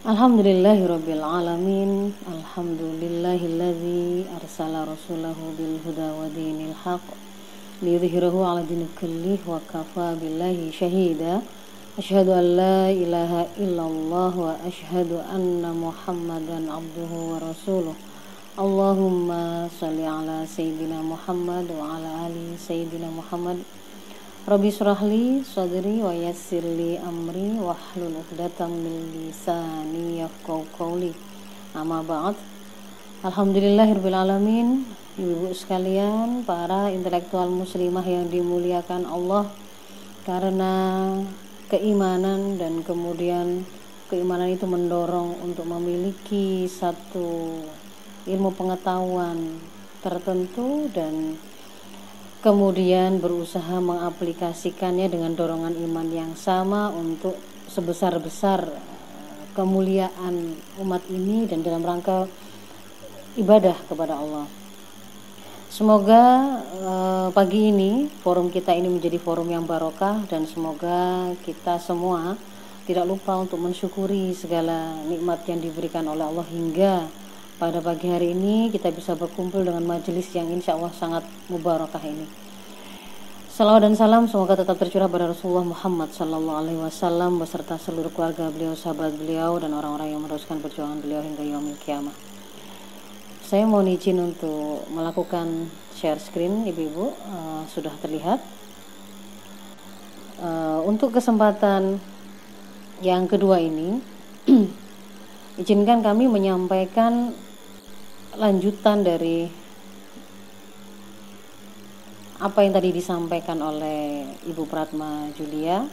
Alhamdulillahirabbil alamin. Alhamdulillahilladzi arsala rasulahu bil huda wa dinil haq liyudhhirahu 'ala dini kullih wa kafa billahi syahida. Asyhadu an la ilaha illallah wa asyhadu anna Muhammadan abduhu wa rasuluh. Allahumma shalli ala sayyidina Muhammad wa ala ali sayyidina Muhammad. Rabbi syrahli sadri wa yassirli amri wahlul 'uqdatam min lisani yafqahu qawli. Amma ba'd. Alhamdulillahirabbil alamin. Ibu-ibu sekalian, para intelektual muslimah yang dimuliakan Allah, karena keimanan dan kemudian keimanan itu mendorong untuk memiliki satu ilmu pengetahuan tertentu dan kemudian berusaha mengaplikasikannya dengan dorongan iman yang sama untuk sebesar-besar kemuliaan umat ini dan dalam rangka ibadah kepada Allah. Semoga pagi ini forum kita ini menjadi forum yang barokah, dan semoga kita semua tidak lupa untuk mensyukuri segala nikmat yang diberikan oleh Allah hingga pada pagi hari ini kita bisa berkumpul dengan majelis yang insya Allah sangat mubarakah ini. Salawat dan salam semoga tetap tercurah pada Rasulullah Muhammad SAW beserta seluruh keluarga beliau, sahabat beliau, dan orang-orang yang meneruskan perjuangan beliau hingga yaumil qiyamah. Saya mohon izin untuk melakukan share screen, ibu-ibu, sudah terlihat. Untuk kesempatan yang kedua ini izinkan kami menyampaikan lanjutan dari apa yang tadi disampaikan oleh Ibu Pratma Julia,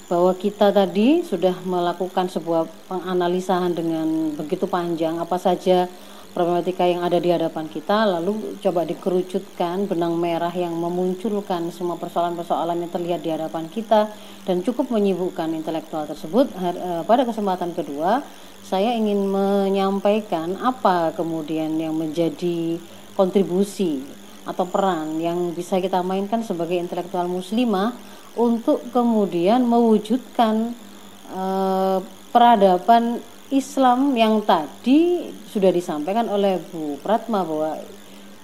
bahwa kita tadi sudah melakukan sebuah penganalisaan dengan begitu panjang apa saja problematika yang ada di hadapan kita, lalu coba dikerucutkan benang merah yang memunculkan semua persoalan-persoalan yang terlihat di hadapan kita dan cukup menyibukkan intelektual tersebut. Pada kesempatan kedua saya ingin menyampaikan apa kemudian yang menjadi kontribusi atau peran yang bisa kita mainkan sebagai intelektual muslimah untuk kemudian mewujudkan peradaban Islam yang tadi sudah disampaikan oleh Bu Pratma, bahwa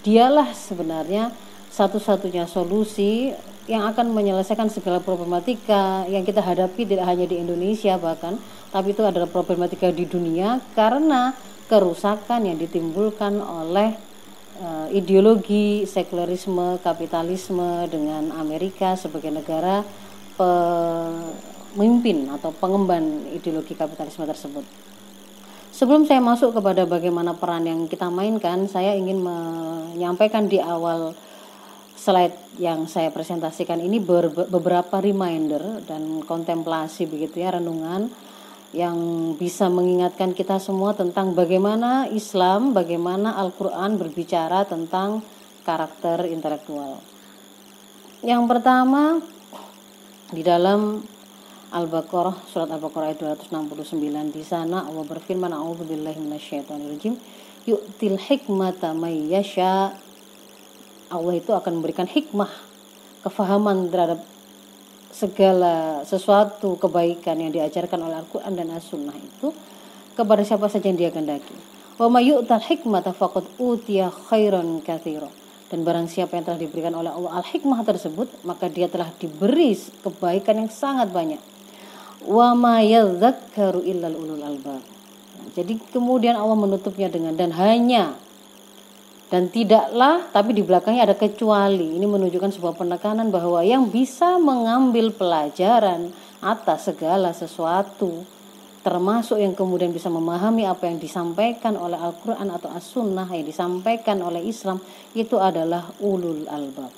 dialah sebenarnya satu-satunya solusi yang akan menyelesaikan segala problematika yang kita hadapi, tidak hanya di Indonesia bahkan, tapi itu adalah problematika di dunia karena kerusakan yang ditimbulkan oleh ideologi sekularisme, kapitalisme dengan Amerika sebagai negara pemimpin atau pengemban ideologi kapitalisme tersebut. Sebelum saya masuk kepada bagaimana peran yang kita mainkan, saya ingin menyampaikan di awal slide yang saya presentasikan ini beberapa reminder dan kontemplasi begitu ya, renungan yang bisa mengingatkan kita semua tentang bagaimana Islam, bagaimana Al-Quran berbicara tentang karakter intelektual. Yang pertama, di dalam Al-Baqarah, surat Al-Baqarah ayat 269, di sana Allah berfirman, a'udzubillahi minasyaitonirrajim, yu'til hikmata may yasha. Allah itu akan memberikan hikmah, kefahaman terhadap segala sesuatu kebaikan yang diajarkan oleh Al-Quran dan As-Sunnah itu kepada siapa saja yang dia kehendaki. Wa may yu'tal hikmata faqad utiya khairan katsira. Dan barang siapa yang telah diberikan oleh Allah al-hikmah tersebut, maka dia telah diberi kebaikan yang sangat banyak. Wa ma yadhakkaru illal ulul albab. Jadi kemudian Allah menutupnya dengan dan tidaklah, tapi di belakangnya ada kecuali. Ini menunjukkan sebuah penekanan bahwa yang bisa mengambil pelajaran atas segala sesuatu, termasuk yang kemudian bisa memahami apa yang disampaikan oleh Al-Quran atau As-Sunnah, yang disampaikan oleh Islam, itu adalah ulul albab.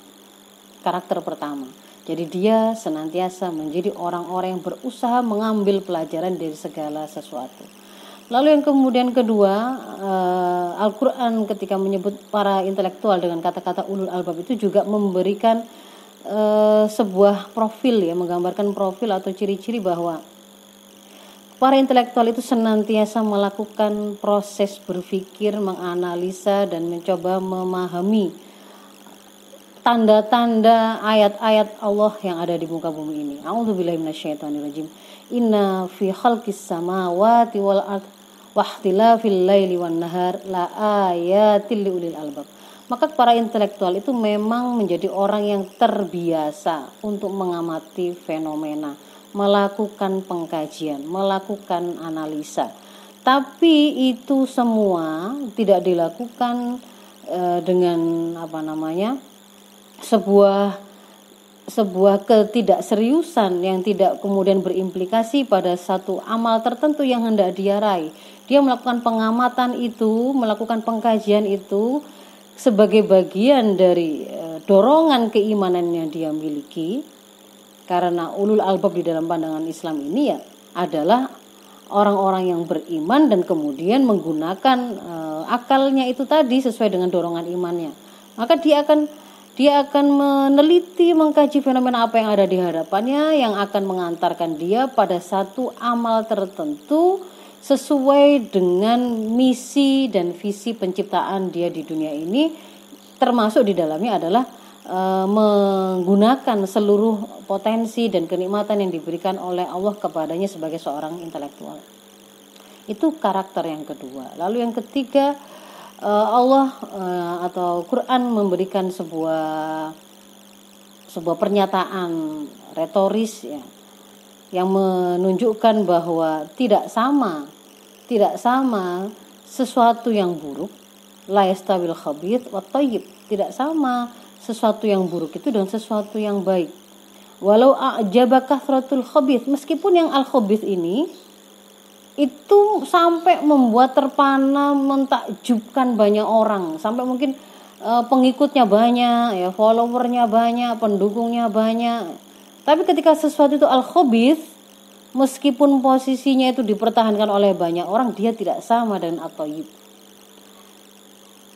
Karakter pertama. Jadi dia senantiasa menjadi orang-orang yang berusaha mengambil pelajaran dari segala sesuatu. Lalu yang kemudian kedua, Al-Quran ketika menyebut para intelektual dengan kata-kata ulul albab itu juga memberikan sebuah profil, ya, menggambarkan profil atau ciri-ciri bahwa para intelektual itu senantiasa melakukan proses berpikir, menganalisa dan mencoba memahami tanda-tanda ayat-ayat Allah yang ada di muka bumi ini. A'udzubillahi minasyaitonirrajim. Inna fi khalqis samawati wal ard wa ikhtilafil laili wan nahar la ayatil liulil albab. Maka para intelektual itu memang menjadi orang yang terbiasa untuk mengamati fenomena, melakukan pengkajian, melakukan analisa. Tapi itu semua tidak dilakukan dengan sebuah ketidakseriusan yang tidak kemudian berimplikasi pada satu amal tertentu yang hendak dia raih. Dia melakukan pengamatan itu, melakukan pengkajian itu sebagai bagian dari dorongan keimanan yang dia miliki. Karena ulul albab di dalam pandangan Islam ini ya adalah orang-orang yang beriman dan kemudian menggunakan akalnya itu tadi sesuai dengan dorongan imannya. Maka dia akan meneliti, mengkaji fenomena apa yang ada di hadapannya yang akan mengantarkan dia pada satu amal tertentu sesuai dengan misi dan visi penciptaan dia di dunia ini, termasuk di dalamnya adalah menggunakan seluruh potensi dan kenikmatan yang diberikan oleh Allah kepadanya sebagai seorang intelektual. Itu karakter yang kedua. Lalu yang ketiga, Allah atau Quran memberikan sebuah pernyataan retoris ya, yang menunjukkan bahwa tidak sama sesuatu yang buruk, la yastabil khabith wat thayyib, tidak sama sesuatu yang buruk itu dan sesuatu yang baik. Walau a'jaba kathratul khabith, meskipun yang al khabith ini itu sampai membuat terpana, mentakjubkan banyak orang, sampai mungkin pengikutnya banyak, ya followernya banyak, pendukungnya banyak. Tapi ketika sesuatu itu al-khabith, meskipun posisinya itu dipertahankan oleh banyak orang, dia tidak sama dengan at-thayyib.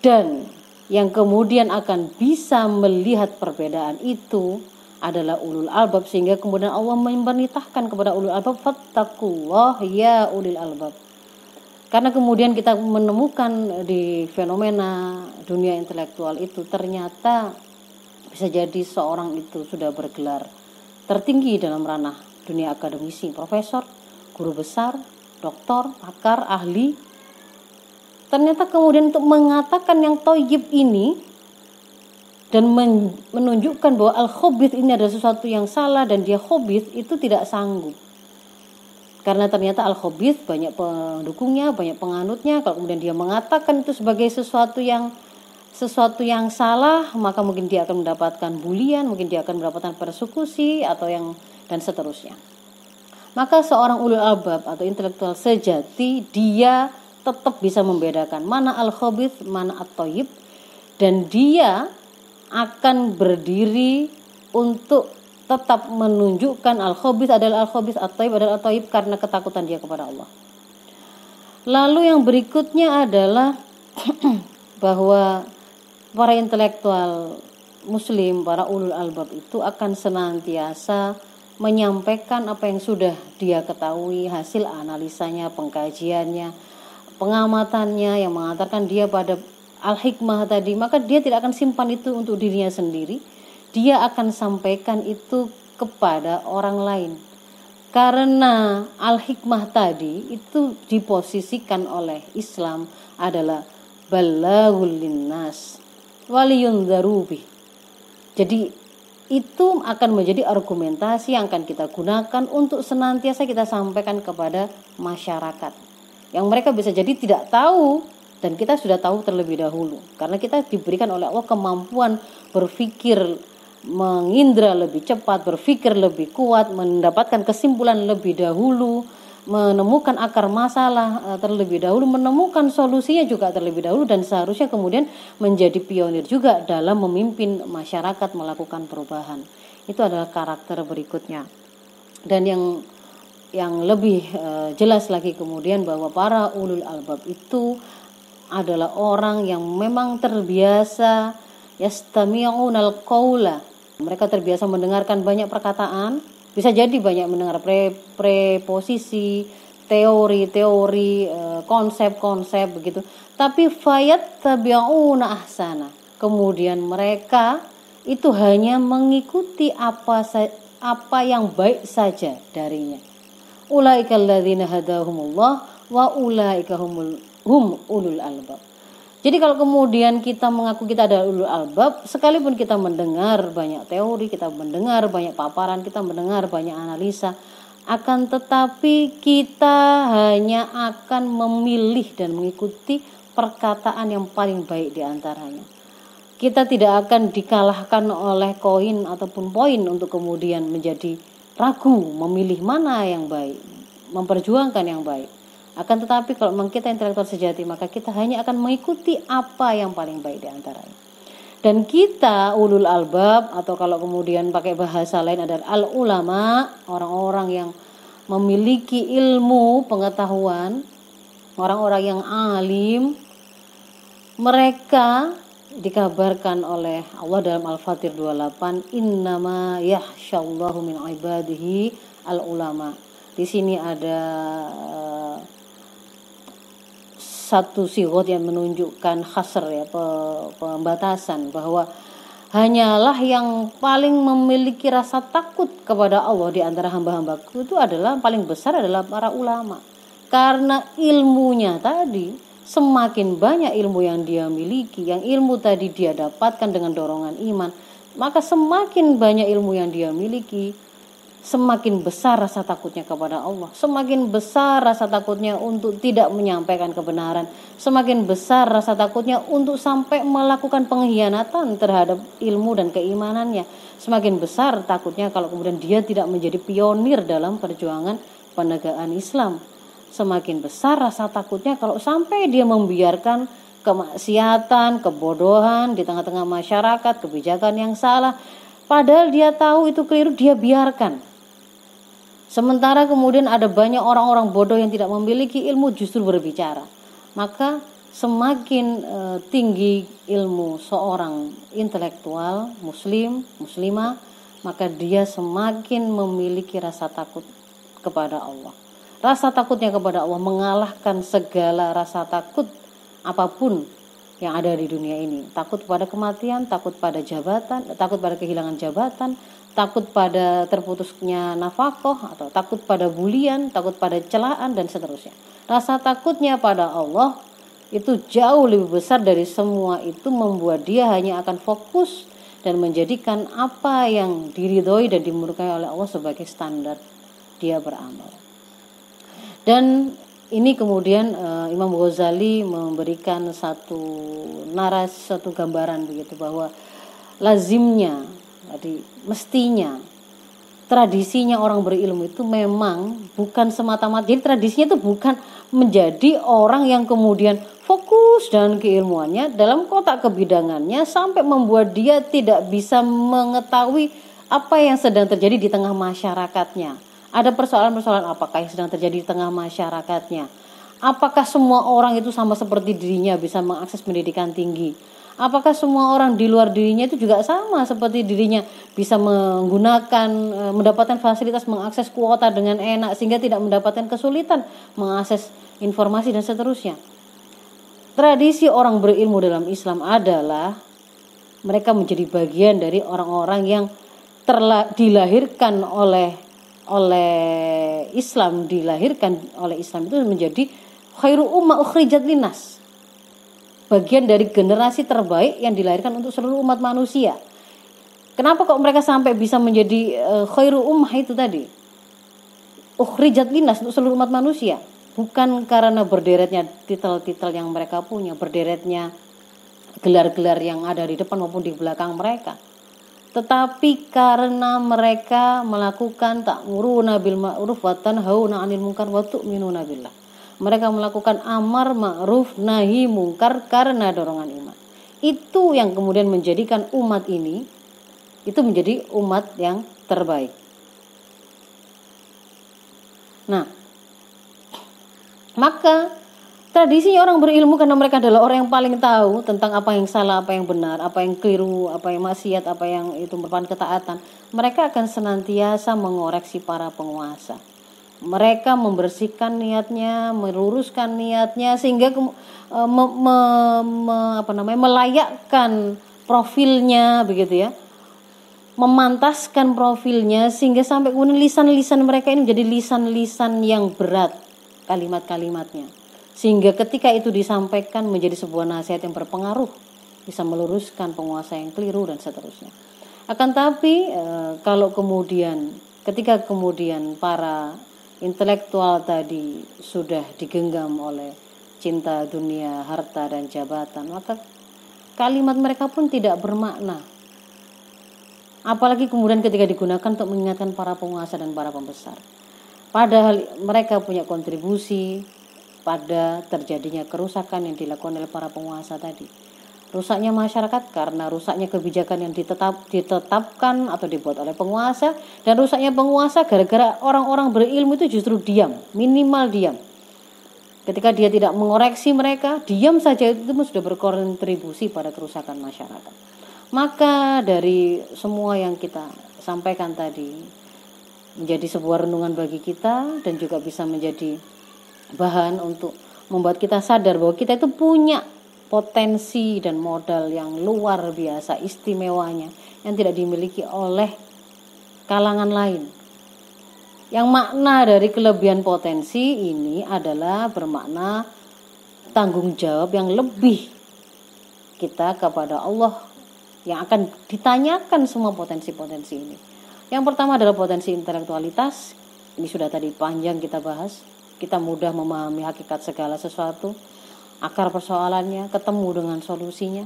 Dan yang kemudian akan bisa melihat perbedaan itu adalah ulul albab, sehingga kemudian Allah memerintahkan kepada ulul albab, fattaqullah ya ulil albab. Karena kemudian kita menemukan di fenomena dunia intelektual itu ternyata bisa jadi seorang itu sudah bergelar tertinggi dalam ranah dunia akademisi, profesor, guru besar, doktor, pakar, ahli. Ternyata kemudian untuk mengatakan yang thayyib ini dan menunjukkan bahwa al-khabith ini adalah sesuatu yang salah dan dia khabith, itu tidak sanggup. Karena ternyata al-khabith banyak pendukungnya, banyak penganutnya. Kalau kemudian dia mengatakan itu sebagai sesuatu yang salah, maka mungkin dia akan mendapatkan bulian, mungkin dia akan mendapatkan persekusi atau dan seterusnya. Maka seorang ulul albab atau intelektual sejati, dia tetap bisa membedakan mana al-khabith, mana at-thayyib, dan dia akan berdiri untuk tetap menunjukkan al-khabith adalah al-khabith, at-thayyib adalah at-thayyib, karena ketakutan dia kepada Allah. Lalu yang berikutnya adalah bahwa para intelektual muslim, para ulul albab itu akan senantiasa menyampaikan apa yang sudah dia ketahui, hasil analisanya, pengkajiannya, pengamatannya yang mengantarkan dia pada al-hikmah tadi. Maka dia tidak akan simpan itu untuk dirinya sendiri, dia akan sampaikan itu kepada orang lain. Karena al-hikmah tadi itu diposisikan oleh Islam adalah balaghul linnas waliyundzaru bih. Jadi itu akan menjadi argumentasi yang akan kita gunakan untuk senantiasa kita sampaikan kepada masyarakat, yang mereka bisa jadi tidak tahu dan kita sudah tahu terlebih dahulu, karena kita diberikan oleh Allah kemampuan berpikir, mengindra lebih cepat, berpikir lebih kuat, mendapatkan kesimpulan lebih dahulu, menemukan akar masalah terlebih dahulu, menemukan solusinya juga terlebih dahulu, dan seharusnya kemudian menjadi pionir juga dalam memimpin masyarakat melakukan perubahan. Itu adalah karakter berikutnya. Dan yang lebih jelas lagi kemudian bahwa para ulul albab itu adalah orang yang memang terbiasa yastami'unal qaula. Mereka terbiasa mendengarkan banyak perkataan. Bisa jadi banyak mendengar preposisi, teori-teori, konsep-konsep begitu. Tapi fayat tabi'una ahsana. Kemudian mereka itu hanya mengikuti apa yang baik saja darinya. Ulaikal ladzina hadahumullah wa ulaika hum ulul albab. Jadi kalau kemudian kita mengaku kita adalah ulul albab, sekalipun kita mendengar banyak teori, kita mendengar banyak paparan, kita mendengar banyak analisa, akan tetapi kita hanya akan memilih dan mengikuti perkataan yang paling baik di antaranya. Kita tidak akan dikalahkan oleh koin ataupun poin untuk kemudian menjadi ragu memilih mana yang baik, memperjuangkan yang baik. Akan tetapi kalau memang kita intelektual sejati, maka kita hanya akan mengikuti apa yang paling baik di antaranya. Dan kita ulul albab, atau kalau kemudian pakai bahasa lain adalah al ulama, orang-orang yang memiliki ilmu pengetahuan, orang-orang yang alim, mereka dikabarkan oleh Allah dalam Al-Fatir 28, innama yahsyallahu min ibadihi al ulama. Di sini ada satu sigot yang menunjukkan khasr, ya, pembatasan, bahwa hanyalah yang paling memiliki rasa takut kepada Allah di antara hamba-hambaku itu adalah paling besar adalah para ulama. Karena ilmunya tadi, semakin banyak ilmu yang dia miliki, yang ilmu tadi dia dapatkan dengan dorongan iman, maka semakin banyak ilmu yang dia miliki, semakin besar rasa takutnya kepada Allah, semakin besar rasa takutnya untuk tidak menyampaikan kebenaran, semakin besar rasa takutnya untuk sampai melakukan pengkhianatan terhadap ilmu dan keimanannya, semakin besar takutnya kalau kemudian dia tidak menjadi pionir dalam perjuangan penegakan Islam, semakin besar rasa takutnya kalau sampai dia membiarkan kemaksiatan, kebodohan di tengah-tengah masyarakat, kebijakan yang salah, padahal dia tahu itu keliru, dia biarkan. Sementara kemudian ada banyak orang-orang bodoh yang tidak memiliki ilmu justru berbicara. Maka semakin tinggi ilmu seorang intelektual muslim, muslimah, maka dia semakin memiliki rasa takut kepada Allah. Rasa takutnya kepada Allah mengalahkan segala rasa takut apapun yang ada di dunia ini. Takut pada kematian, takut pada jabatan, takut pada kehilangan jabatan, takut pada terputusnya nafkah, atau takut pada bulian, takut pada celaan, dan seterusnya. Rasa takutnya pada Allah itu jauh lebih besar dari semua itu, membuat dia hanya akan fokus dan menjadikan apa yang diridhoi dan dimurkai oleh Allah sebagai standar dia beramal. Dan ini kemudian Imam Ghazali memberikan satu narasi, satu gambaran begitu, bahwa lazimnya, jadi mestinya tradisinya orang berilmu itu memang bukan semata-mata, jadi tradisinya itu bukan menjadi orang yang kemudian fokus dan keilmuannya dalam kotak kebidangannya sampai membuat dia tidak bisa mengetahui apa yang sedang terjadi di tengah masyarakatnya. Ada persoalan-persoalan apakah yang sedang terjadi di tengah masyarakatnya? Apakah semua orang itu sama seperti dirinya bisa mengakses pendidikan tinggi? Apakah semua orang di luar dirinya itu juga sama seperti dirinya bisa menggunakan, mendapatkan fasilitas mengakses kuota dengan enak sehingga tidak mendapatkan kesulitan mengakses informasi dan seterusnya? Tradisi orang berilmu dalam Islam adalah mereka menjadi bagian dari orang-orang yang dilahirkan oleh Islam, dilahirkan oleh Islam itu menjadi khairu ummah ukhrijat linnas, bagian dari generasi terbaik yang dilahirkan untuk seluruh umat manusia. Kenapa kok mereka sampai bisa menjadi khairu ummah itu tadi, ukhrijat linnas, untuk seluruh umat manusia? Bukan karena berderetnya titel-titel yang mereka punya, berderetnya gelar-gelar yang ada di depan maupun di belakang mereka, tetapi karena mereka melakukan ta'muruna bil ma'ruf wa tanhauna 'anil munkar wa tu'minuna billah. Mereka melakukan amar ma'ruf nahi mungkar karena dorongan iman. Itu yang kemudian menjadikan umat ini itu menjadi umat yang terbaik. Nah, maka tradisinya orang berilmu karena mereka adalah orang yang paling tahu tentang apa yang salah, apa yang benar, apa yang keliru, apa yang maksiat, apa yang itu merupakan ketaatan. Mereka akan senantiasa mengoreksi para penguasa. Mereka membersihkan niatnya, meluruskan niatnya sehingga melayakkan profilnya begitu ya, memantaskan profilnya sehingga sampai kemudian lisan-lisan mereka ini menjadi lisan-lisan yang berat kalimat-kalimatnya, sehingga ketika itu disampaikan menjadi sebuah nasihat yang berpengaruh, bisa meluruskan penguasa yang keliru dan seterusnya. Akan tapi kalau kemudian ketika kemudian para intelektual tadi sudah digenggam oleh cinta dunia, harta dan jabatan, maka kalimat mereka pun tidak bermakna. Apalagi kemudian ketika digunakan untuk mengingatkan para penguasa dan para pembesar. Padahal mereka punya kontribusi pada terjadinya kerusakan yang dilakukan oleh para penguasa tadi. Rusaknya masyarakat karena rusaknya kebijakan yang ditetapkan atau dibuat oleh penguasa, dan rusaknya penguasa gara-gara orang-orang berilmu itu justru diam, minimal diam. Ketika dia tidak mengoreksi mereka, diam saja itu sudah berkontribusi pada kerusakan masyarakat. Maka dari semua yang kita sampaikan tadi menjadi sebuah renungan bagi kita dan juga bisa menjadi bahan untuk membuat kita sadar bahwa kita itu punya potensi dan modal yang luar biasa istimewanya yang tidak dimiliki oleh kalangan lain. Yang makna dari kelebihan potensi ini adalah bermakna tanggung jawab yang lebih kita kepada Allah yang akan ditanyakan semua potensi-potensi ini. Yang pertama adalah potensi intelektualitas. Ini sudah tadi panjang kita bahas. Kita mudah memahami hakikat segala sesuatu, akar persoalannya, ketemu dengan solusinya.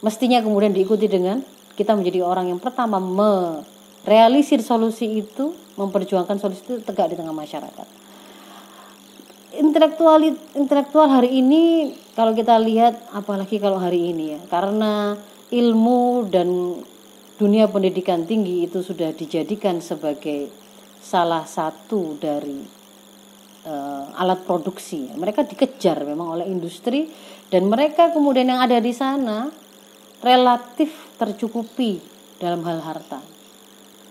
Mestinya kemudian diikuti dengan kita menjadi orang yang pertama merealisir solusi itu, memperjuangkan solusi itu tegak di tengah masyarakat. Intelektual hari ini kalau kita lihat, apalagi kalau hari ini ya, karena ilmu dan dunia pendidikan tinggi itu sudah dijadikan sebagai salah satu dari alat produksi. Mereka dikejar memang oleh industri, dan mereka kemudian yang ada di sana relatif tercukupi dalam hal harta.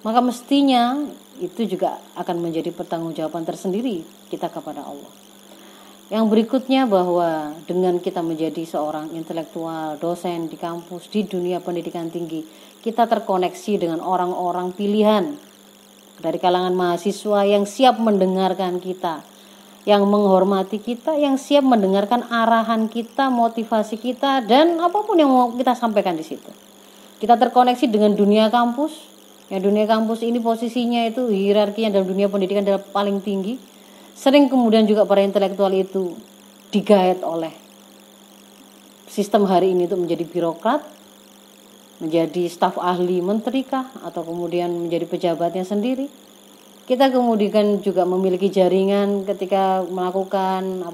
Maka mestinya itu juga akan menjadi pertanggungjawaban tersendiri kita kepada Allah. Yang berikutnya bahwa dengan kita menjadi seorang intelektual, dosen di kampus, di dunia pendidikan tinggi, kita terkoneksi dengan orang-orang pilihan dari kalangan mahasiswa yang siap mendengarkan kita, yang menghormati kita, yang siap mendengarkan arahan kita, motivasi kita, dan apapun yang mau kita sampaikan di situ. Kita terkoneksi dengan dunia kampus, yang dunia kampus ini posisinya itu hierarkinya dalam dunia pendidikan adalah paling tinggi. Sering kemudian juga para intelektual itu digait oleh sistem hari ini untuk menjadi birokrat, menjadi staf ahli menteri kah, atau kemudian menjadi pejabatnya sendiri. Kita kemudian juga memiliki jaringan ketika melakukan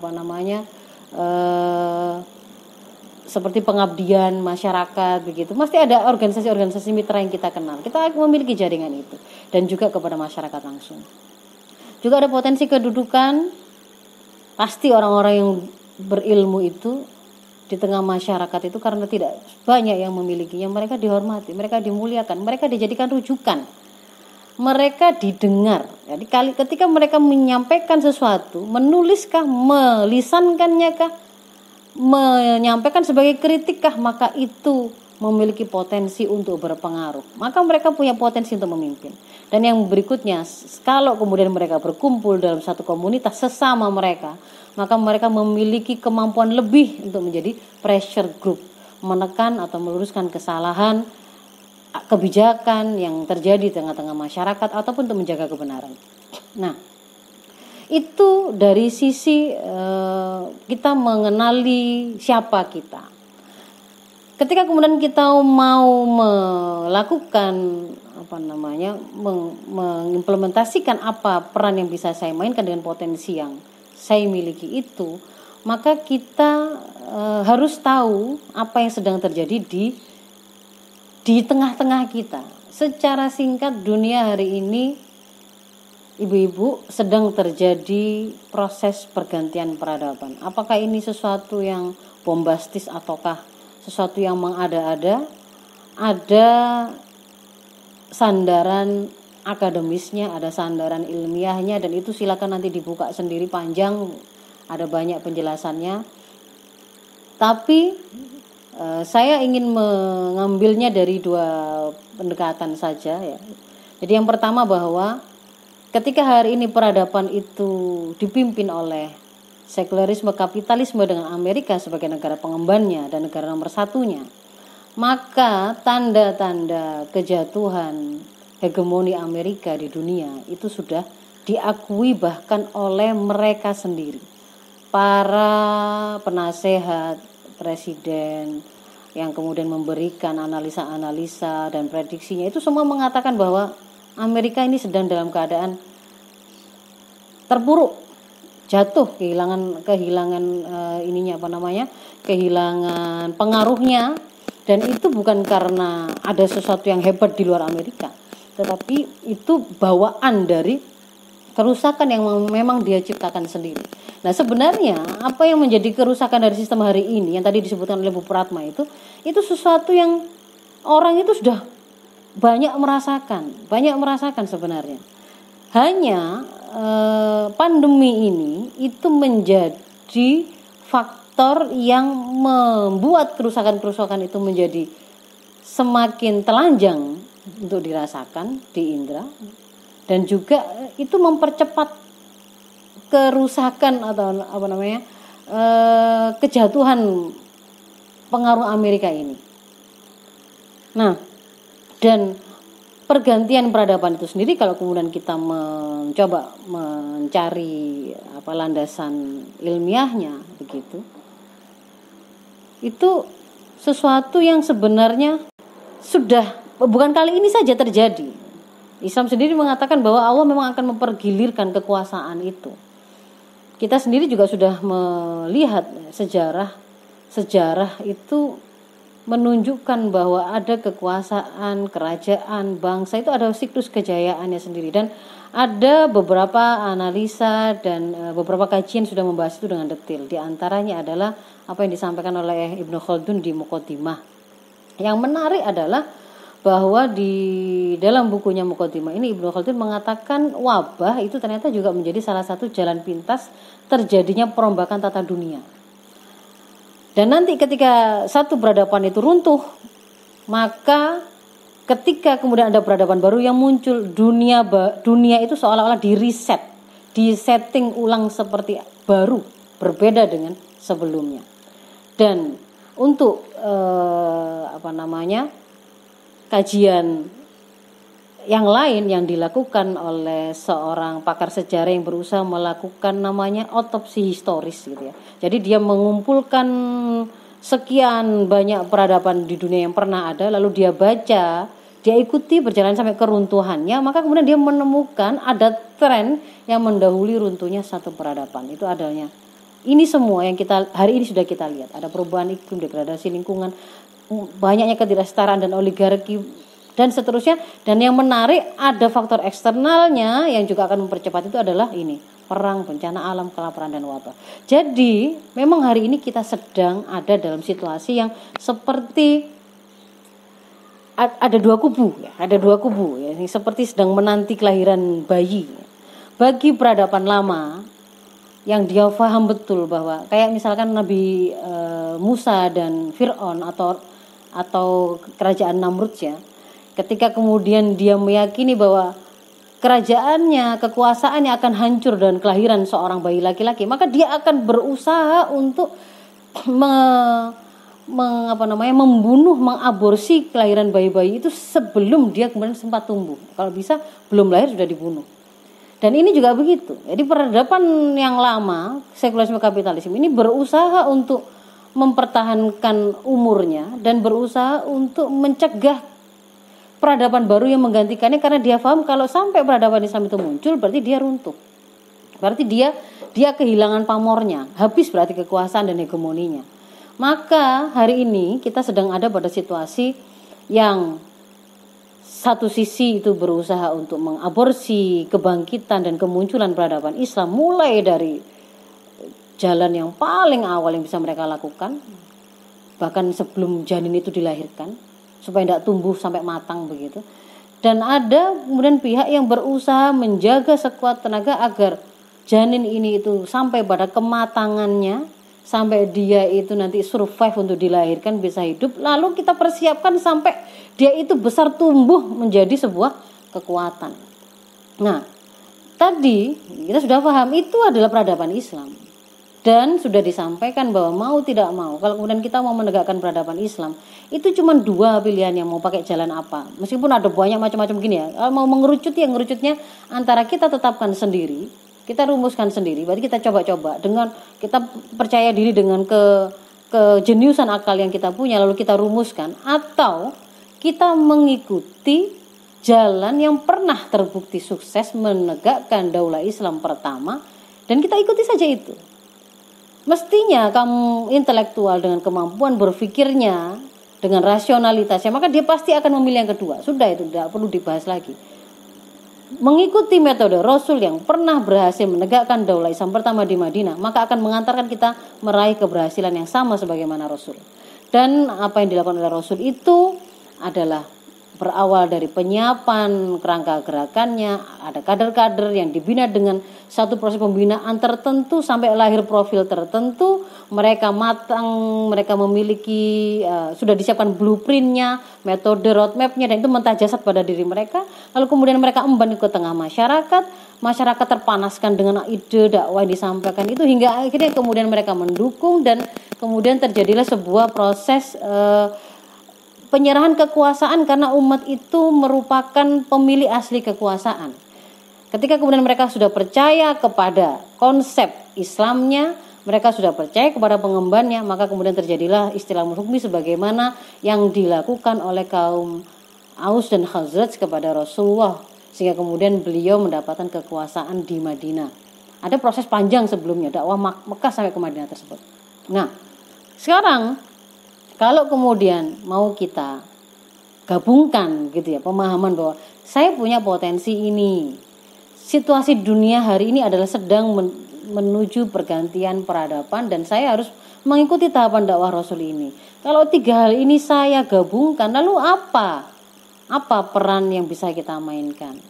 seperti pengabdian masyarakat begitu. Mesti ada organisasi-organisasi mitra yang kita kenal. Kita memiliki jaringan itu, dan juga kepada masyarakat langsung. Juga ada potensi kedudukan. Pasti orang-orang yang berilmu itu di tengah masyarakat itu karena tidak banyak yang memilikinya, mereka dihormati, mereka dimuliakan, mereka dijadikan rujukan, mereka didengar. Jadi ketika mereka menyampaikan sesuatu, menuliskah, melisankannya kah, menyampaikan sebagai kritik kah, maka itu memiliki potensi untuk berpengaruh. Maka mereka punya potensi untuk memimpin. Dan yang berikutnya, kalau kemudian mereka berkumpul dalam satu komunitas sesama mereka, maka mereka memiliki kemampuan lebih untuk menjadi pressure group, menekan atau meluruskan kesalahan kebijakan yang terjadi di tengah-tengah masyarakat ataupun untuk menjaga kebenaran. Nah, itu dari sisi kita mengenali siapa kita. Ketika kemudian kita mau melakukan mengimplementasikan apa peran yang bisa saya mainkan dengan potensi yang saya miliki itu, maka kita harus tahu apa yang sedang terjadi di tengah-tengah kita. Secara singkat, dunia hari ini, ibu-ibu, sedang terjadi proses pergantian peradaban. Apakah ini sesuatu yang bombastis ataukah sesuatu yang mengada-ada? Ada sandaran akademisnya, ada sandaran ilmiahnya, dan itu silakan nanti dibuka sendiri, panjang, ada banyak penjelasannya. Tapi Saya ingin mengambilnya dari dua pendekatan saja ya. Jadi yang pertama bahwa ketika hari ini peradaban itu dipimpin oleh sekularisme kapitalisme dengan Amerika sebagai negara pengembannya dan negara nomor satunya, maka tanda-tanda kejatuhan hegemoni Amerika di dunia itu sudah diakui bahkan oleh mereka sendiri. Para penasehat presiden yang kemudian memberikan analisa-analisa dan prediksinya itu semua mengatakan bahwa Amerika ini sedang dalam keadaan terpuruk, jatuh, kehilangan kehilangan pengaruhnya. Dan itu bukan karena ada sesuatu yang hebat di luar Amerika, tetapi itu bawaan dari kerusakan yang memang dia ciptakan sendiri. Nah sebenarnya apa yang menjadi kerusakan dari sistem hari ini yang tadi disebutkan oleh Bu Pratma itu sesuatu yang orang itu sudah banyak merasakan sebenarnya. Hanya pandemi ini itu menjadi faktor yang membuat kerusakan-kerusakan itu menjadi semakin telanjang untuk dirasakan di indera, dan juga itu mempercepat kerusakan atau kejatuhan pengaruh Amerika ini. Nah, dan pergantian peradaban itu sendiri kalau kemudian kita mencoba mencari landasan ilmiahnya begitu, itu sesuatu yang sebenarnya sudah bukan kali ini saja terjadi. Islam sendiri mengatakan bahwa Allah memang akan mempergilirkan kekuasaan itu. Kita sendiri juga sudah melihat sejarah itu menunjukkan bahwa ada kekuasaan, kerajaan, bangsa itu ada siklus kejayaannya sendiri, dan ada beberapa analisa dan beberapa kajian sudah membahas itu dengan detail. Di antaranya adalah apa yang disampaikan oleh Ibnu Khaldun di Muqaddimah. Yang menarik adalah bahwa di dalam bukunya Muqaddimah ini Ibnu Khaldun mengatakan wabah itu ternyata juga menjadi salah satu jalan pintas terjadinya perombakan tata dunia. Dan nanti ketika satu peradaban itu runtuh, maka ketika kemudian ada peradaban baru yang muncul, dunia itu seolah-olah di-reset, di-setting ulang seperti baru, berbeda dengan sebelumnya. Dan untuk kajian yang lain yang dilakukan oleh seorang pakar sejarah yang berusaha melakukan namanya otopsi historis gitu ya. Jadi dia mengumpulkan sekian banyak peradaban di dunia yang pernah ada, lalu dia baca, dia ikuti berjalan sampai keruntuhannya, maka kemudian dia menemukan ada tren yang mendahului runtuhnya satu peradaban. Itu adanya. Ini semua yang kita hari ini sudah kita lihat. Ada perubahan iklim, degradasi lingkungan, banyaknya ketidaksetaraan dan oligarki dan seterusnya. Dan yang menarik ada faktor eksternalnya yang juga akan mempercepat itu adalah ini, perang, bencana alam, kelaparan dan wabah. Jadi memang hari ini kita sedang ada dalam situasi yang seperti ada dua kubu ya, yang seperti sedang menanti kelahiran bayi. Bagi peradaban lama yang dia paham betul bahwa kayak misalkan Nabi Musa dan Fir'aun atau kerajaan Namrud ya, ketika kemudian dia meyakini bahwa kerajaannya, kekuasaannya akan hancur dan kelahiran seorang bayi laki-laki, maka dia akan berusaha untuk membunuh, mengaborsi kelahiran bayi-bayi itu sebelum dia kemudian sempat tumbuh. Kalau bisa belum lahir sudah dibunuh. Dan ini juga begitu. Jadi peradaban yang lama, sekularisme kapitalisme ini berusaha untuk mempertahankan umurnya dan berusaha untuk mencegah peradaban baru yang menggantikannya, karena dia paham kalau sampai peradaban Islam itu muncul berarti dia runtuh. Berarti dia kehilangan pamornya, habis berarti kekuasaan dan hegemoninya. Maka hari ini kita sedang ada pada situasi yang satu sisi itu berusaha untuk mengaborsi kebangkitan dan kemunculan peradaban Islam mulai dari jalan yang paling awal yang bisa mereka lakukan, bahkan sebelum janin itu dilahirkan, supaya tidak tumbuh sampai matang begitu. Dan ada kemudian pihak yang berusaha menjaga sekuat tenaga agar janin ini itu sampai pada kematangannya, sampai dia itu nanti survive untuk dilahirkan, bisa hidup, lalu kita persiapkan sampai dia itu besar tumbuh menjadi sebuah kekuatan. Nah, tadi kita sudah paham itu adalah peradaban Islam. Dan sudah disampaikan bahwa mau tidak mau, kalau kemudian kita mau menegakkan peradaban Islam, itu cuma dua pilihan, yang mau pakai jalan apa. Meskipun ada banyak macam-macam gini ya. Kalau mau mengerucut, yang ngerucutnya antara kita tetapkan sendiri, kita rumuskan sendiri, berarti kita coba-coba dengan kita percaya diri dengan kejeniusan akal yang kita punya, lalu kita rumuskan, atau kita mengikuti jalan yang pernah terbukti sukses menegakkan daulah Islam pertama, dan kita ikuti saja itu. Mestinya kamu intelektual dengan kemampuan berpikirnya, dengan rasionalitasnya, maka dia pasti akan memilih yang kedua. Sudah, itu tidak perlu dibahas lagi. Mengikuti metode Rasul yang pernah berhasil menegakkan daulah Islam pertama di Madinah, maka akan mengantarkan kita meraih keberhasilan yang sama sebagaimana Rasul. Dan apa yang dilakukan oleh Rasul itu adalah berawal dari penyiapan kerangka gerakannya, ada kader-kader yang dibina dengan satu proses pembinaan tertentu sampai lahir profil tertentu, mereka matang, mereka memiliki sudah disiapkan blueprintnya, metode roadmapnya, dan itu mentajasat pada diri mereka. Lalu kemudian mereka emban ke tengah masyarakat terpanaskan dengan ide dakwah yang disampaikan itu, hingga akhirnya kemudian mereka mendukung, dan kemudian terjadilah sebuah proses penyerahan kekuasaan, karena umat itu merupakan pemilik asli kekuasaan. Ketika kemudian mereka sudah percaya kepada konsep Islamnya, mereka sudah percaya kepada pengembannya, maka kemudian terjadilah istilah hukmi sebagaimana yang dilakukan oleh kaum Aus dan Khazraj kepada Rasulullah, sehingga kemudian beliau mendapatkan kekuasaan di Madinah. Ada proses panjang sebelumnya dakwah Mekah sampai ke Madinah tersebut. Nah, sekarang kalau kemudian mau kita gabungkan gitu ya, pemahaman bahwa saya punya potensi ini, situasi dunia hari ini adalah sedang menuju pergantian peradaban, dan saya harus mengikuti tahapan dakwah Rasul ini. Kalau tiga hal ini saya gabungkan, lalu apa peran yang bisa kita mainkan?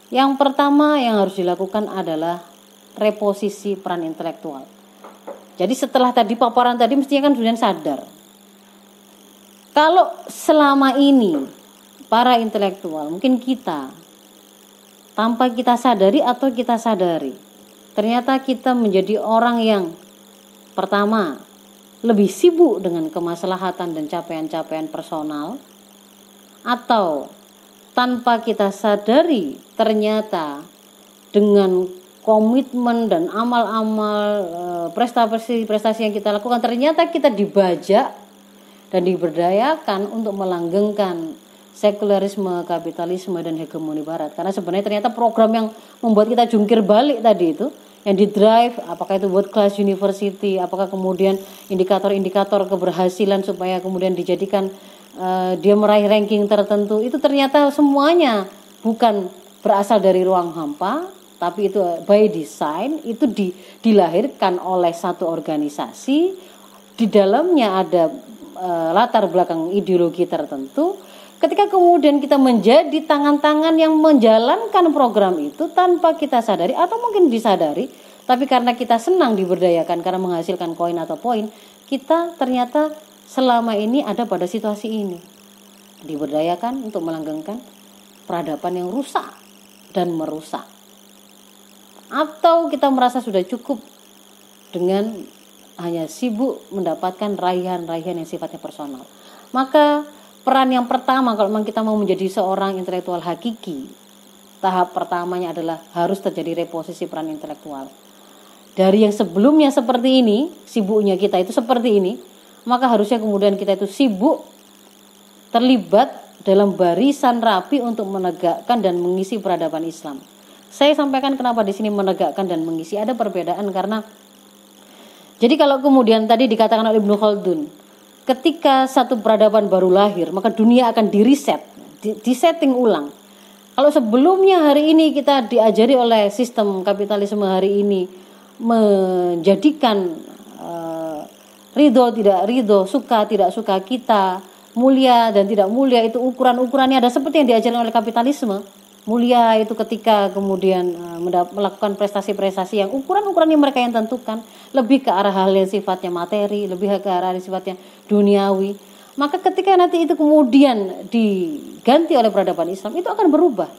Yang pertama yang harus dilakukan adalah reposisi peran intelektual. Jadi setelah tadi paparan tadi, mestinya kan sudah sadar. Kalau selama ini para intelektual, mungkin kita tanpa kita sadari atau kita sadari, ternyata kita menjadi orang yang pertama lebih sibuk dengan kemaslahatan dan capaian-capaian personal, atau tanpa kita sadari ternyata dengan komitmen dan amal-amal prestasi yang kita lakukan, ternyata kita dibajak dan diberdayakan untuk melanggengkan sekularisme, kapitalisme, dan hegemoni barat. Karena sebenarnya ternyata program yang membuat kita jungkir balik tadi itu, yang di drive, apakah itu world class university, apakah kemudian indikator-indikator keberhasilan supaya kemudian dijadikan dia meraih ranking tertentu, itu ternyata semuanya bukan berasal dari ruang hampa, tapi itu by design, itu dilahirkan oleh satu organisasi, di dalamnya ada latar belakang ideologi tertentu. Ketika kemudian kita menjadi tangan-tangan yang menjalankan program itu tanpa kita sadari, atau mungkin disadari, tapi karena kita senang diberdayakan karena menghasilkan koin atau poin, kita ternyata selama ini ada pada situasi ini, diberdayakan untuk melanggengkan peradaban yang rusak dan merusak. Atau kita merasa sudah cukup dengan hanya sibuk mendapatkan raihan-raihan yang sifatnya personal. Maka peran yang pertama, kalau memang kita mau menjadi seorang intelektual hakiki, tahap pertamanya adalah harus terjadi reposisi peran intelektual. Dari yang sebelumnya seperti ini, sibuknya kita itu seperti ini, maka harusnya kemudian kita itu sibuk terlibat dalam barisan rapi untuk menegakkan dan mengisi peradaban Islam. Saya sampaikan kenapa di sini menegakkan dan mengisi, ada perbedaan karena jadi kalau kemudian tadi dikatakan oleh Ibnu Khaldun, ketika satu peradaban baru lahir, maka dunia akan direset, disetting ulang. Kalau sebelumnya hari ini kita diajari oleh sistem kapitalisme hari ini menjadikan ridho tidak ridho, suka tidak suka kita, mulia dan tidak mulia, itu ukuran-ukurannya ada seperti yang diajarkan oleh kapitalisme. mulia itu ketika kemudian melakukan prestasi-prestasi yang ukuran-ukurannya mereka yang tentukan, lebih ke arah hal yang sifatnya materi, lebih ke arah yang sifatnya duniawi. Maka ketika nanti itu kemudian diganti oleh peradaban Islam, itu akan berubah.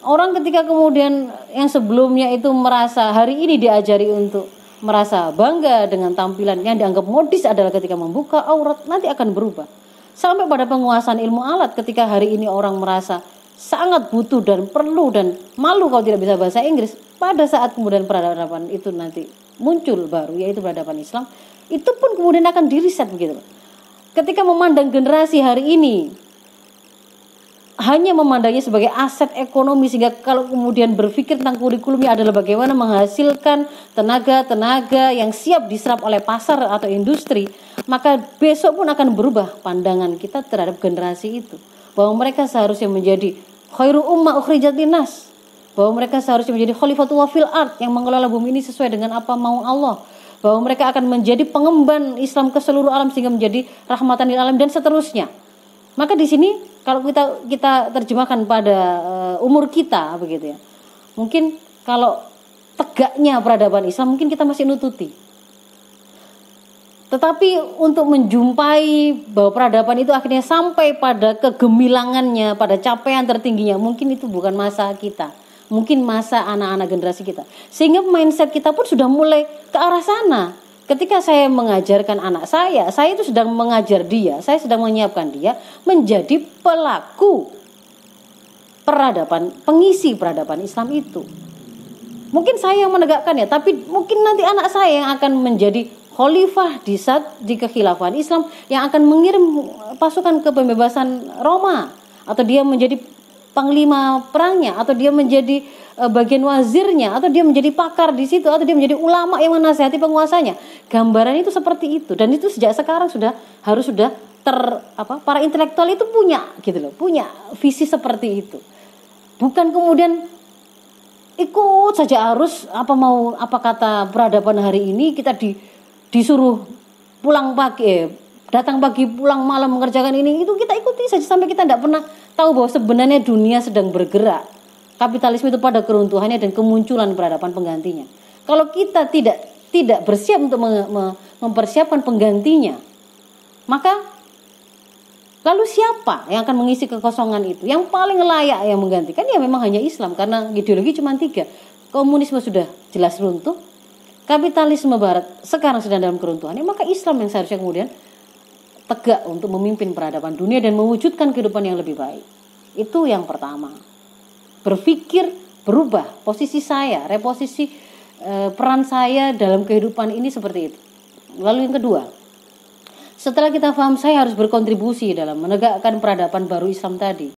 Orang ketika kemudian yang sebelumnya itu merasa hari ini diajari untuk merasa bangga dengan tampilan yang dianggap modis adalah ketika membuka aurat, nanti akan berubah. Sampai pada penguasaan ilmu alat, ketika hari ini orang merasa sangat butuh dan perlu dan malu kalau tidak bisa bahasa Inggris, pada saat kemudian peradaban itu nanti muncul baru, yaitu peradaban Islam, itu pun kemudian akan diriset begitu. Ketika memandang generasi hari ini hanya memandangnya sebagai aset ekonomi, sehingga kalau kemudian berpikir tentang kurikulumnya adalah bagaimana menghasilkan tenaga-tenaga yang siap diserap oleh pasar atau industri, maka besok pun akan berubah pandangan kita terhadap generasi itu, bahwa mereka seharusnya menjadi khairu ummah ukhrijat linnas, bahwa mereka seharusnya menjadi khalifatullah fil ard, yang mengelola bumi ini sesuai dengan apa mau Allah, bahwa mereka akan menjadi pengemban Islam ke seluruh alam sehingga menjadi rahmatan lil alamin dan seterusnya. Maka di sini kalau kita terjemahkan pada umur kita begitu ya. Mungkin kalau tegaknya peradaban Islam mungkin kita masih nututi. Tetapi untuk menjumpai bahwa peradaban itu akhirnya sampai pada kegemilangannya, pada capaian tertingginya, mungkin itu bukan masa kita. Mungkin masa anak-anak generasi kita. Sehingga mindset kita pun sudah mulai ke arah sana. Ketika saya mengajarkan anak saya itu sedang mengajar dia, saya sedang menyiapkan dia menjadi pelaku peradaban, pengisi peradaban Islam itu. Mungkin saya yang menegakkannya, tapi mungkin nanti anak saya yang akan menjadi khalifah di kekhilafahan Islam, yang akan mengirim pasukan ke pembebasan Roma, atau dia menjadi panglima perangnya, atau dia menjadi bagian wazirnya, atau dia menjadi pakar di situ, atau dia menjadi ulama yang menasihati penguasanya. Gambaran itu seperti itu, dan itu sejak sekarang harus para intelektual itu punya gitu loh, punya visi seperti itu. Bukan kemudian ikut saja arus apa kata peradaban hari ini, kita disuruh datang pagi pulang malam mengerjakan ini itu, kita ikuti saja sampai kita tidak pernah tahu bahwa sebenarnya dunia sedang bergerak. Kapitalisme itu pada keruntuhannya dan kemunculan peradaban penggantinya. Kalau kita tidak bersiap untuk mempersiapkan penggantinya, maka lalu siapa yang akan mengisi kekosongan itu? Yang paling layak yang menggantikan ya memang hanya Islam, karena ideologi cuma 3. Komunisme sudah jelas runtuh, kapitalisme barat sekarang sedang dalam keruntuhannya, maka Islam yang seharusnya kemudian tegak untuk memimpin peradaban dunia dan mewujudkan kehidupan yang lebih baik. Itu yang pertama. Berpikir berubah, posisi saya, reposisi peran saya dalam kehidupan ini seperti itu. Lalu yang kedua, setelah kita paham saya harus berkontribusi dalam menegakkan peradaban baru Islam tadi,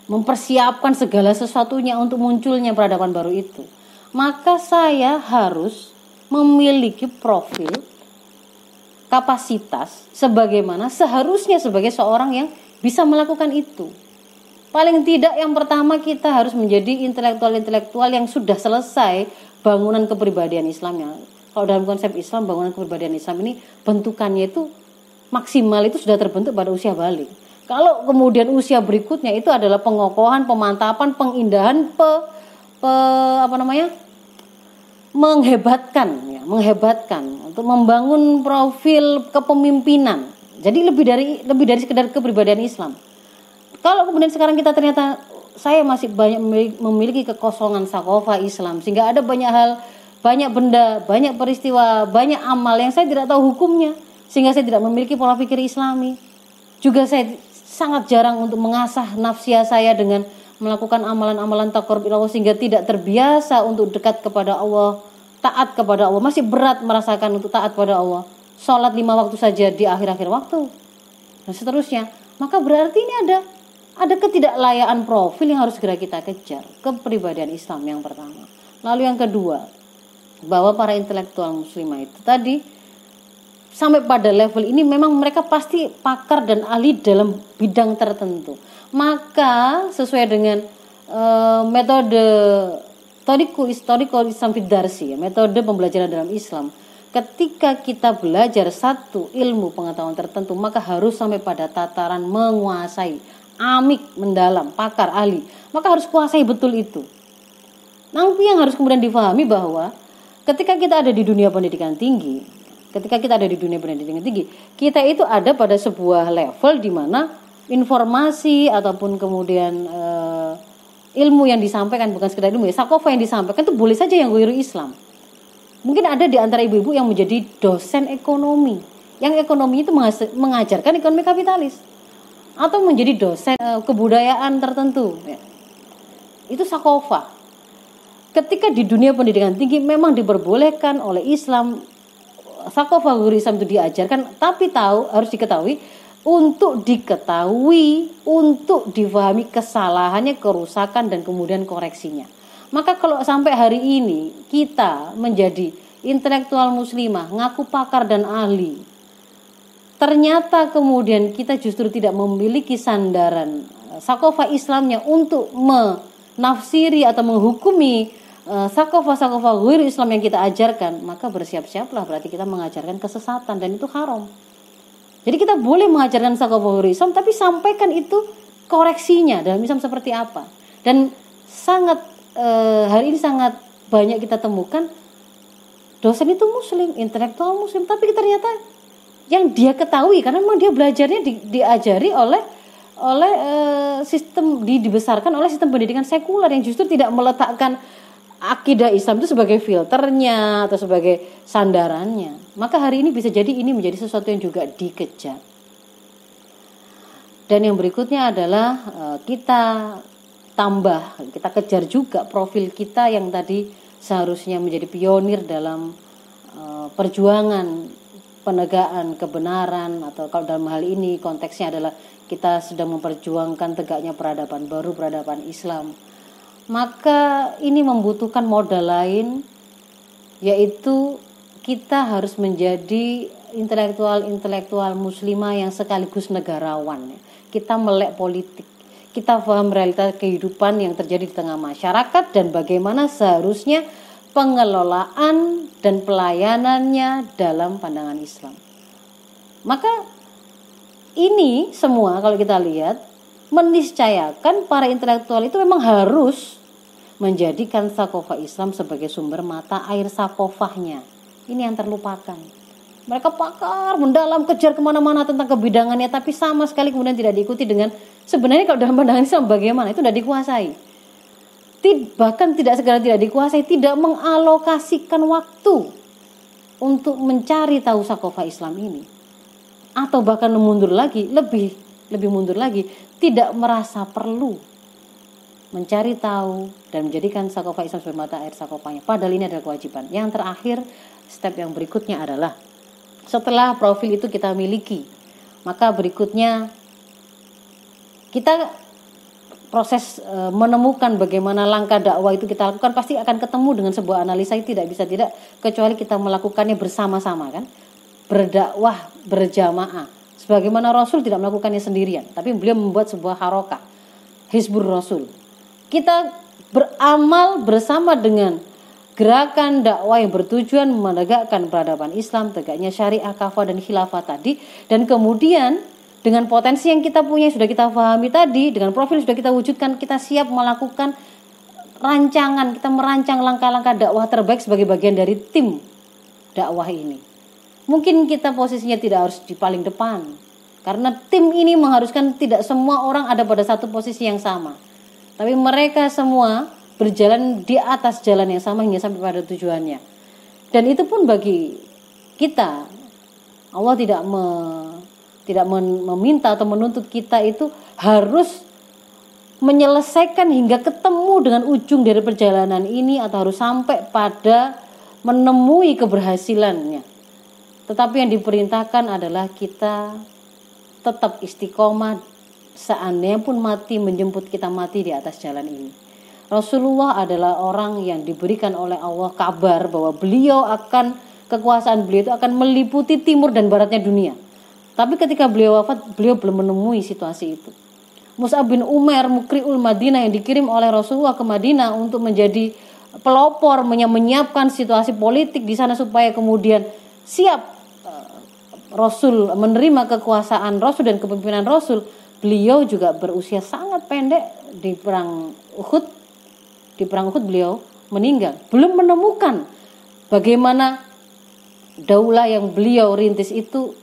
mempersiapkan segala sesuatunya untuk munculnya peradaban baru itu, maka saya harus memiliki profil kapasitas sebagaimana seharusnya sebagai seorang yang bisa melakukan itu. Paling tidak yang pertama kita harus menjadi intelektual yang sudah selesai bangunan kepribadian Islamnya. Kalau dalam konsep Islam, bangunan kepribadian Islam ini bentukannya itu maksimal itu sudah terbentuk pada usia balik. Kalau kemudian usia berikutnya itu adalah pengokohan, pemantapan, pengindahan, menghebatkan untuk membangun profil kepemimpinan. Jadi lebih dari sekedar kepribadian Islam. Kalau kemudian sekarang kita ternyata saya masih banyak memiliki kekosongan sakofah Islam, sehingga ada banyak hal, banyak benda, banyak peristiwa, banyak amal yang saya tidak tahu hukumnya, sehingga saya tidak memiliki pola pikir Islami. Juga saya sangat jarang untuk mengasah nafsia saya dengan melakukan amalan-amalan taqarrub ila Allah, sehingga tidak terbiasa untuk dekat kepada Allah, taat kepada Allah, masih berat merasakan untuk taat kepada Allah. Sholat 5 waktu saja di akhir-akhir waktu dan seterusnya. Maka berarti ini ada ketidaklayaan profil yang harus segera kita kejar. Kepribadian Islam yang pertama. Lalu yang kedua, bahwa para intelektual muslimah itu tadi sampai pada level ini memang mereka pasti pakar dan ahli dalam bidang tertentu. Maka sesuai dengan metode historical Islam Fidarsi, metode pembelajaran dalam Islam, ketika kita belajar satu ilmu pengetahuan tertentu, maka harus sampai pada tataran menguasai amik, mendalam, pakar, ahli, maka harus kuasai betul itu. Nanti yang harus kemudian difahami bahwa ketika kita ada di dunia pendidikan tinggi, kita itu ada pada sebuah level di mana informasi ataupun kemudian ilmu yang disampaikan, bukan sekedar ilmu ya, sakofa yang disampaikan itu boleh saja yang ghairu Islam. Mungkin ada di antara ibu-ibu yang menjadi dosen ekonomi, yang ekonomi itu mengajarkan ekonomi kapitalis, atau menjadi dosen kebudayaan tertentu ya. Itu sakofa. Ketika di dunia pendidikan tinggi memang diperbolehkan oleh Islam sakofa ghairu Islam itu diajarkan, tapi harus diketahui, untuk difahami kesalahannya, kerusakan, dan kemudian koreksinya. Maka kalau sampai hari ini kita menjadi intelektual muslimah, ngaku pakar dan ahli, ternyata kemudian kita justru tidak memiliki sandaran sakofa Islamnya untuk menafsiri atau menghukumi sakofa ghairu Islam yang kita ajarkan, maka bersiap-siaplah, berarti kita mengajarkan kesesatan dan itu haram. Jadi kita boleh mengajarkan sakofa ghairu Islam, tapi sampaikan itu koreksinya dalam Islam seperti apa. Dan hari ini sangat banyak kita temukan dosen itu muslim, intelektual muslim, tapi ternyata yang dia ketahui karena memang dia belajarnya diajari oleh sistem dibesarkan oleh sistem pendidikan sekuler yang justru tidak meletakkan akidah Islam itu sebagai filternya atau sebagai sandarannya. Maka hari ini bisa jadi ini menjadi sesuatu yang juga dikejar. Dan yang berikutnya adalah kita kejar juga profil kita yang tadi seharusnya menjadi pionir dalam perjuangan penegakan kebenaran, atau kalau dalam hal ini konteksnya adalah kita sedang memperjuangkan tegaknya peradaban baru, peradaban Islam. Maka ini membutuhkan modal lain, yaitu kita harus menjadi intelektual muslimah yang sekaligus negarawan. Kita melek politik, kita paham realita kehidupan yang terjadi di tengah masyarakat dan bagaimana seharusnya pengelolaan dan pelayanannya dalam pandangan Islam. Maka ini semua kalau kita lihat meniscayakan para intelektual itu memang harus menjadikan sakofa Islam sebagai sumber mata air sakofahnya. Ini yang terlupakan. Mereka pakar, mendalam, kejar kemana-mana tentang kebidangannya, tapi sama sekali kemudian tidak diikuti dengan sebenarnya kalau dalam pandangan Islam bagaimana, itu tidak dikuasai. Bahkan tidak sekedar tidak dikuasai, tidak mengalokasikan waktu untuk mencari tahu sakofa Islam ini. Atau bahkan mundur lagi, lebih mundur lagi, tidak merasa perlu mencari tahu dan menjadikan sakofa Islam sebagai mata air sakofanya. Padahal ini adalah kewajiban. Yang terakhir, step yang berikutnya adalah setelah profil itu kita miliki, maka berikutnya kita proses menemukan bagaimana langkah dakwah itu kita lakukan, pasti akan ketemu dengan sebuah analisa yang tidak bisa tidak kecuali kita melakukannya bersama-sama, kan? Berdakwah berjamaah. Sebagaimana Rasul tidak melakukannya sendirian, tapi beliau membuat sebuah harokah, Hizbur Rasul. Kita beramal bersama dengan gerakan dakwah yang bertujuan menegakkan peradaban Islam, tegaknya syariah, kafah, dan khilafah tadi. Dan kemudian dengan potensi yang kita punya, sudah kita pahami tadi, dengan profil sudah kita wujudkan, kita siap melakukan rancangan, kita merancang langkah-langkah dakwah terbaik sebagai bagian dari tim dakwah ini. Mungkin kita posisinya tidak harus di paling depan, karena tim ini mengharuskan tidak semua orang ada pada satu posisi yang sama, tapi mereka semua berjalan di atas jalan yang sama hingga sampai pada tujuannya. Dan itu pun bagi kita, Allah tidak meminta atau menuntut kita itu harus menyelesaikan hingga ketemu dengan ujung dari perjalanan ini atau harus sampai pada menemui keberhasilannya. Tetapi yang diperintahkan adalah kita tetap istiqomah, seandainya pun mati menjemput kita mati di atas jalan ini. Rasulullah adalah orang yang diberikan oleh Allah kabar bahwa kekuasaan beliau itu akan meliputi timur dan baratnya dunia. Tapi ketika beliau wafat, beliau belum menemui situasi itu. Mus'ab bin Umair, Mukri'ul Madinah, yang dikirim oleh Rasulullah ke Madinah untuk menjadi pelopor, menyiapkan situasi politik di sana supaya kemudian siap Rasul menerima kekuasaan Rasul dan kepemimpinan Rasul. beliau juga berusia sangat pendek di perang Uhud. Di perang Uhud beliau meninggal, belum menemukan bagaimana daulah yang beliau rintis itu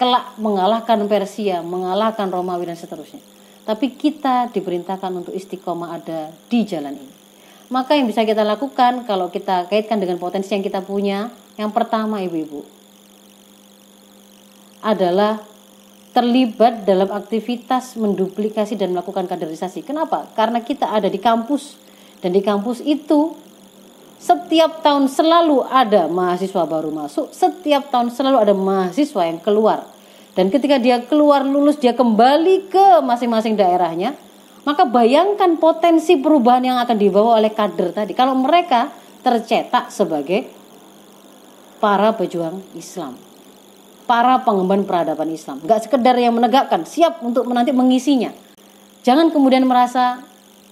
kelak mengalahkan Persia, mengalahkan Romawi dan seterusnya. Tapi kita diperintahkan untuk istiqomah ada di jalan ini. Maka yang bisa kita lakukan kalau kita kaitkan dengan potensi yang kita punya, yang pertama ibu-ibu adalah terlibat dalam aktivitas menduplikasi dan melakukan kaderisasi. Kenapa? Karena kita ada di kampus, dan di kampus itu setiap tahun selalu ada mahasiswa baru masuk, setiap tahun selalu ada mahasiswa yang keluar. Dan ketika dia keluar lulus, dia kembali ke masing-masing daerahnya. Maka bayangkan potensi perubahan yang akan dibawa oleh kader tadi. Kalau mereka tercetak sebagai para pejuang Islam, para pengemban peradaban Islam. Gak sekedar yang menegakkan, siap untuk nanti mengisinya. Jangan kemudian merasa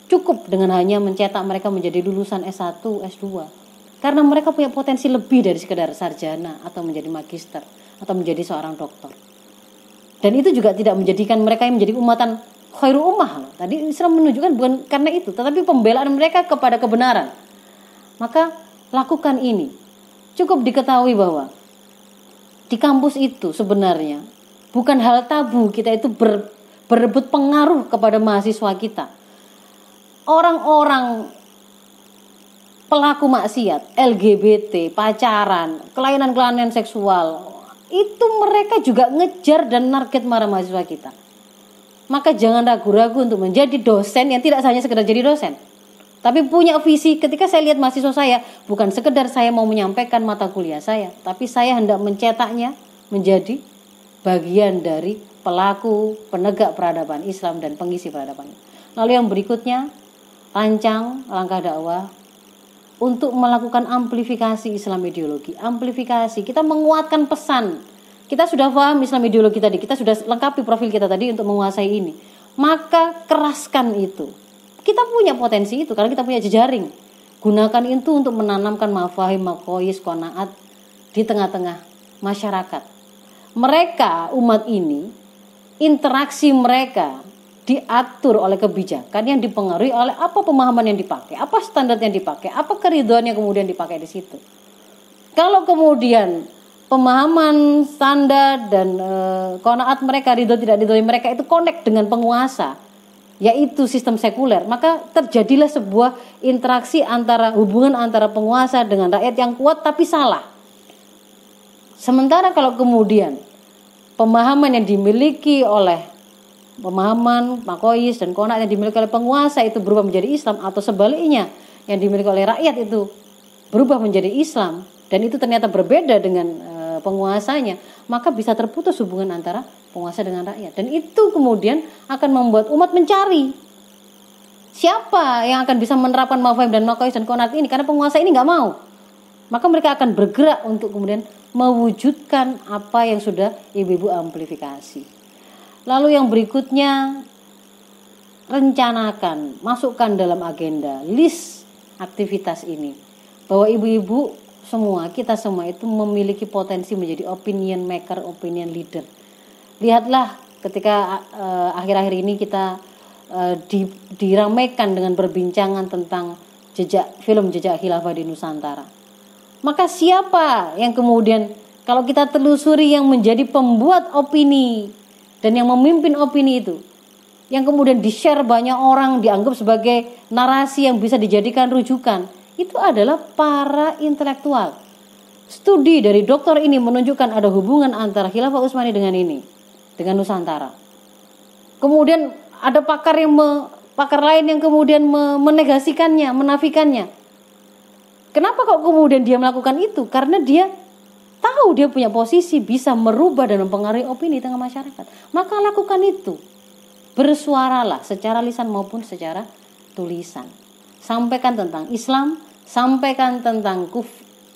cukup dengan hanya mencetak mereka menjadi lulusan S1, S2. Karena mereka punya potensi lebih dari sekedar sarjana atau menjadi magister atau menjadi seorang doktor. Dan itu juga tidak menjadikan mereka yang menjadi umatan khairul ummah. Tadi Islam menunjukkan bukan karena itu, tetapi pembelaan mereka kepada kebenaran. Maka lakukan ini. Cukup diketahui bahwa di kampus itu sebenarnya bukan hal tabu kita itu berebut pengaruh kepada mahasiswa kita. Orang-orang pelaku maksiat, LGBT, pacaran, kelainan-kelainan seksual, itu mereka juga ngejar dan target para mahasiswa kita. Maka jangan ragu-ragu untuk menjadi dosen yang tidak hanya sekedar jadi dosen, tapi punya visi. Ketika saya lihat mahasiswa saya, bukan sekedar saya mau menyampaikan mata kuliah saya, tapi saya hendak mencetaknya menjadi bagian dari pelaku penegak peradaban Islam dan pengisi peradaban. Lalu yang berikutnya, rancang langkah dakwah untuk melakukan amplifikasi Islam ideologi. Amplifikasi, kita menguatkan pesan. Kita sudah paham Islam ideologi tadi, kita sudah lengkapi profil kita tadi untuk menguasai ini. Maka keraskan itu. Kita punya potensi itu karena kita punya jejaring. Gunakan itu untuk menanamkan mafahim, makois, qanaat di tengah-tengah masyarakat. Mereka, umat ini, interaksi mereka diatur oleh kebijakan yang dipengaruhi oleh apa pemahaman yang dipakai, apa standar yang dipakai, apa keridhaan yang kemudian dipakai di situ. Kalau kemudian pemahaman, standar dan qanaat mereka, ridho tidak ridho mereka itu connect dengan penguasa, yaitu sistem sekuler, maka terjadilah sebuah interaksi antara hubungan antara penguasa dengan rakyat yang kuat tapi salah. Sementara kalau kemudian pemahaman yang dimiliki oleh pemahaman makois dan qanaat yang dimiliki oleh penguasa itu berubah menjadi Islam, atau sebaliknya yang dimiliki oleh rakyat itu berubah menjadi Islam, dan itu ternyata berbeda dengan penguasanya, maka bisa terputus hubungan antara penguasa dengan rakyat. Dan itu kemudian akan membuat umat mencari siapa yang akan bisa menerapkan mafahim dan makois dan qanaat ini, karena penguasa ini nggak mau. Maka mereka akan bergerak untuk kemudian mewujudkan apa yang sudah ibu-ibu amplifikasi. Lalu yang berikutnya, rencanakan, masukkan dalam agenda list aktivitas ini, bahwa ibu-ibu semua, kita semua itu memiliki potensi menjadi opinion maker, opinion leader. Lihatlah ketika akhir-akhir ini kita diramaikan dengan perbincangan tentang film jejak khilafah di Nusantara. Maka siapa yang kemudian kalau kita telusuri yang menjadi pembuat opini dan yang memimpin opini itu, yang kemudian di-share banyak orang, dianggap sebagai narasi yang bisa dijadikan rujukan, itu adalah para intelektual. Studi dari doktor ini menunjukkan ada hubungan antara khilafah Utsmani dengan ini, dengan Nusantara. Kemudian ada pakar lain yang kemudian menegasikannya, menafikannya. Kenapa kok kemudian dia melakukan itu? Karena dia tahu dia punya posisi bisa merubah dan mempengaruhi opini di tengah masyarakat. Maka lakukan itu. Bersuaralah secara lisan maupun secara tulisan. Sampaikan tentang Islam, sampaikan tentang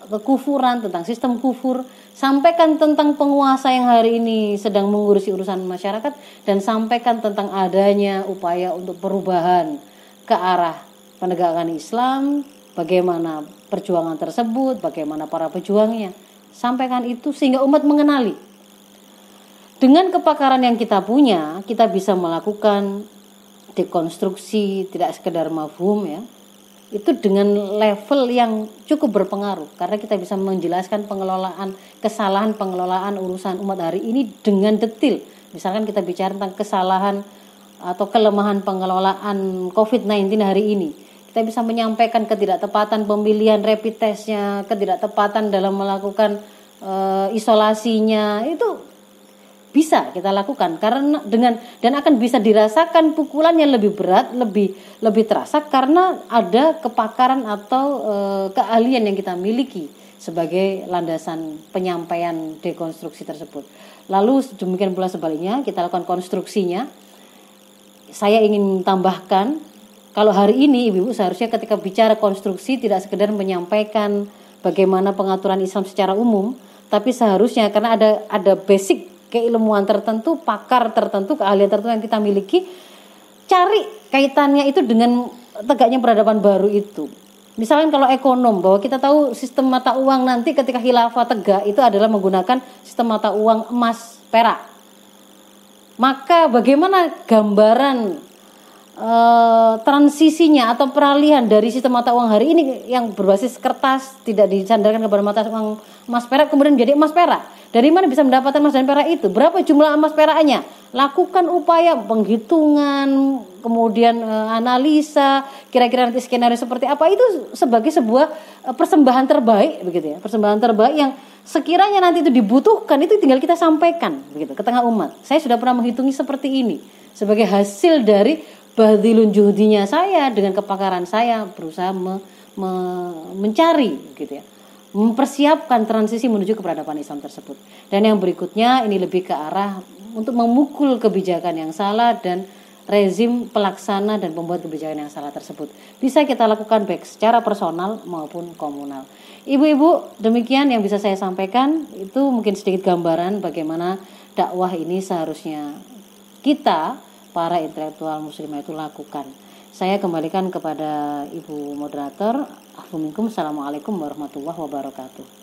kekufuran, tentang sistem kufur, sampaikan tentang penguasa yang hari ini sedang mengurusi urusan masyarakat, dan sampaikan tentang adanya upaya untuk perubahan ke arah penegakan Islam, bagaimana perjuangan tersebut, bagaimana para pejuangnya. Sampaikan itu sehingga umat mengenali. Dengan kepakaran yang kita punya, kita bisa melakukan dekonstruksi tidak sekedar mafhum ya. Itu dengan level yang cukup berpengaruh karena kita bisa menjelaskan kesalahan pengelolaan urusan umat hari ini dengan detil. Misalkan kita bicara tentang kesalahan atau kelemahan pengelolaan COVID-19 hari ini. Kita bisa menyampaikan ketidaktepatan pemilihan rapid testnya, ketidaktepatan dalam melakukan isolasinya, itu bisa kita lakukan karena dan akan bisa dirasakan pukulan yang lebih berat, lebih terasa karena ada kepakaran atau keahlian yang kita miliki sebagai landasan penyampaian dekonstruksi tersebut. Lalu demikian pula sebaliknya, kita lakukan konstruksinya. Saya ingin tambahkan, kalau hari ini Ibu-ibu seharusnya ketika bicara konstruksi tidak sekedar menyampaikan bagaimana pengaturan Islam secara umum, tapi seharusnya karena ada basic keilmuan tertentu, pakar tertentu, keahlian tertentu yang kita miliki, cari kaitannya itu dengan tegaknya peradaban baru itu. Misalnya kalau ekonom, bahwa kita tahu sistem mata uang nanti ketika khilafah tegak itu adalah menggunakan sistem mata uang emas perak. Maka bagaimana gambaran transisinya atau peralihan dari sistem mata uang hari ini yang berbasis kertas tidak disandarkan kepada mata uang emas perak kemudian menjadi emas perak. Dari mana bisa mendapatkan emas dan perak itu? Berapa jumlah emas peraknya? Lakukan upaya penghitungan, kemudian analisa, kira-kira nanti skenario seperti apa, itu sebagai sebuah persembahan terbaik begitu ya. Persembahan terbaik yang sekiranya nanti itu dibutuhkan, itu tinggal kita sampaikan begitu ke tengah umat. Saya sudah pernah menghitungi seperti ini sebagai hasil dari badilun juhdinya saya dengan kepakaran saya berusaha mencari gitu ya, mempersiapkan transisi menuju keperadaban Islam tersebut. Dan yang berikutnya ini lebih ke arah untuk memukul kebijakan yang salah dan rezim pelaksana dan pembuat kebijakan yang salah tersebut. Bisa kita lakukan baik secara personal maupun komunal. Ibu-ibu, demikian yang bisa saya sampaikan. Itu mungkin sedikit gambaran bagaimana dakwah ini seharusnya kita para intelektual muslimah itu lakukan. Saya kembalikan kepada Ibu Moderator. Assalamualaikum warahmatullahi wabarakatuh.